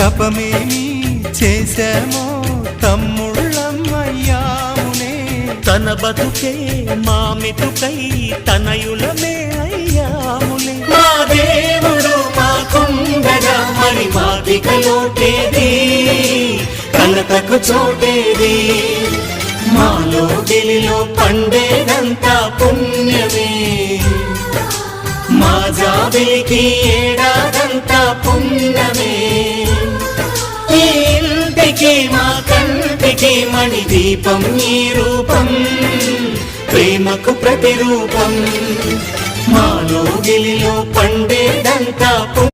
తపమేమి చేశామో తమ్ముళ్ళమయ్యామునే, తన బతుకే మా మెతుకై తనయులమే అయ్యాములే. మా దేవుడు మాకుండగా మరి మాదిక లోటేది, కలతకు చోటేది. మాలో గిలిలో పండేదంతా పుణ్యమే, మా జాబిలికి ఏడాదంతా పుణ్యమే. ఈ ఇంటికి మా కంటికి మణి దీపం ఈ రూపం, ప్రేమకు ప్రతిరూపం. మాలో గిలిలో పండేదంతా